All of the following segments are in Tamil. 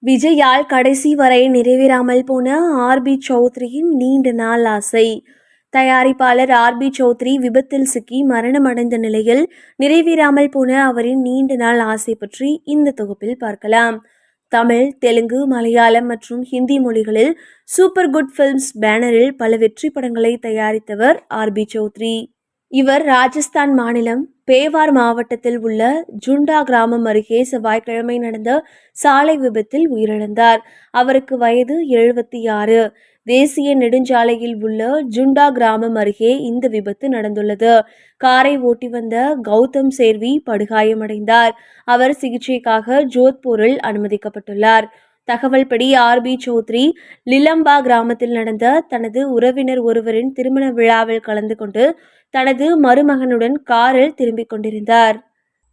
விஜயால் கடைசி வரை நிறைவேறாமல் போன ஆர்பி சௌத்ரியின் நீண்ட நாள் ஆசை. தயாரிப்பாளர் ஆர்பி சௌத்ரி விபத்தில் சிக்கி மரணமடைந்த நிலையில் நிறைவேறாமல் போன அவரின் நீண்ட நாள் ஆசை பற்றி இந்த தொகுப்பில் பார்க்கலாம். தமிழ், தெலுங்கு, மலையாளம் மற்றும் ஹிந்தி மொழிகளில் சூப்பர் குட் ஃபிலிம்ஸ் பேனரில் பல வெற்றி படங்களை தயாரித்தவர் ஆர்பி சௌத்ரி. இவர் ராஜஸ்தான் மாநிலம் பேவார் மாவட்டத்தில் உள்ள ஜுண்டா கிராமம் அருகே செவ்வாய்க்கிழமை நடந்த சாலை விபத்தில் உயிரிழந்தார். அவருக்கு வயது 76. தேசிய நெடுஞ்சாலையில் உள்ள ஜுண்டா கிராமம் அருகே இந்த விபத்து நடந்துள்ளது. காரை ஓட்டி வந்த கௌதம் சேர்வி படுகாயமடைந்தார். அவர் சிகிச்சைக்காக ஜோத்பூரில் அனுமதிக்கப்பட்டுள்ளார். தகவல்படி ஆர்பி சௌத்ரி லிலம்பா கிராமத்தில் நடந்த தனது உறவினர் ஒருவரின் திருமண விழாவில் கலந்து கொண்டு தனது மருமகனுடன் காரில் திரும்பிக் கொண்டிருந்தார்.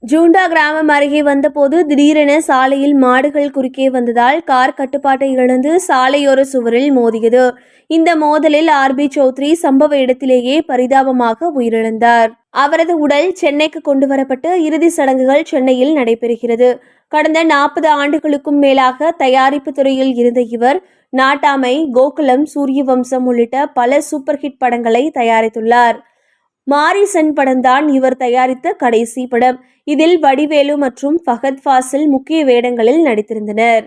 ஜூண்டா கிராமம் அருகே வந்தபோது திடீரென சாலையில் மாடுகள் குறுக்கே வந்ததால் கார் கட்டுப்பாட்டை இழந்து சாலையோர சுவரில் மோதியது. இந்த மோதலில் ஆர்பி சௌத்ரி சம்பவ இடத்திலேயே பரிதாபமாக உயிரிழந்தார். அவரது உடல் சென்னைக்கு கொண்டு வரப்பட்டு இறுதி சடங்குகள் சென்னையில் நடைபெறுகிறது. கடந்த 40 ஆண்டுகளுக்கும் மேலாக தயாரிப்பு துறையில் இருந்த இவர் நாட்டாமை, கோகுலம், சூரியவம்சம் உள்ளிட்ட பல சூப்பர் ஹிட் படங்களை தயாரித்துள்ளார். மாரிசன் படம்தான் இவர் தயாரித்த கடைசி படம். இதில் வடிவேலு மற்றும் ஃபஹத் ஃபாசில் முக்கிய வேடங்களில் நடித்திருந்தனர்.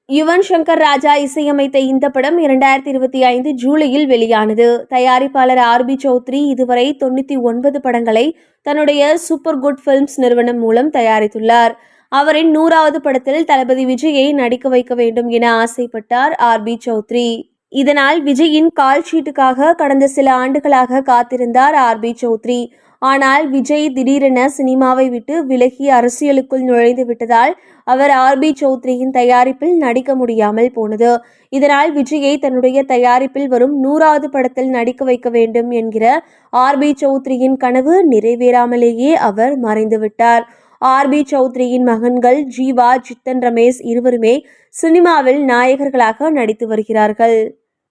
யுவன் சங்கர் ராஜா இசையமைத்த இந்த படம் 2025 ஜூலையில் வெளியானது. தயாரிப்பாளர் ஆர்பி சௌத்ரி இதுவரை 99 படங்களை தன்னுடைய சூப்பர் குட் ஃபிலிம்ஸ் நிறுவனம் மூலம் தயாரித்துள்ளார். அவரின் 100வது படத்தில் தளபதி விஜயை நடிக்க வைக்க வேண்டும் என ஆசைப்பட்டார் ஆர்பி சௌத்ரி. இதனால் விஜயின் கால் ஷீட்டுக்காக கடந்த சில ஆண்டுகளாக காத்திருந்தார் ஆர்பி சௌத்ரி. ஆனால் விஜய் திடீரென சினிமாவை விட்டு விலகி அரசியலுக்குள் நுழைந்து விட்டதால் அவர் ஆர்பி சௌத்ரியின் தயாரிப்பில் நடிக்க முடியாமல் போனது. இதனால் விஜயை தன்னுடைய தயாரிப்பில் வரும் 100வது படத்தில் நடிக்க வைக்க வேண்டும் என்கிற ஆர்பி சௌத்ரியின் கனவு நிறைவேறாமலேயே அவர் மறைந்துவிட்டார். ஆர்பி சௌத்ரியின் மகன்கள் ஜீவா, ஜித்தன் ரமேஷ் இருவருமே சினிமாவில் நாயகர்களாக நடித்து வருகிறார்கள்.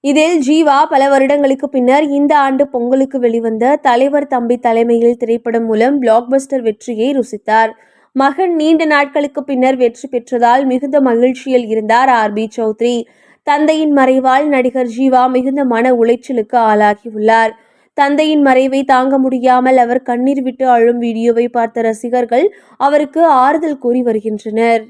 இதில் ஜீவா பல வருடங்களுக்கு பின்னர் இந்த ஆண்டு பொங்கலுக்கு வெளிவந்த தலைவர் தம்பி தலைமையில் திரைப்படம் மூலம் பிளாக்பஸ்டர் வெற்றியை ருசித்தார். மகன் நீண்ட நாட்களுக்கு பின்னர் வெற்றி பெற்றதால் மிகுந்த மகிழ்ச்சியில் இருந்தார் ஆர்பி சௌத்ரி. தந்தையின் மறைவால் நடிகர் ஜீவா மிகுந்த மன உளைச்சலுக்கு ஆளாகியுள்ளார். தந்தையின் மறைவை தாங்க முடியாமல் அவர் கண்ணீர் விட்டு அழும் வீடியோவை பார்த்த ரசிகர்கள் அவருக்கு ஆறுதல் கூறி வருகின்றனர்.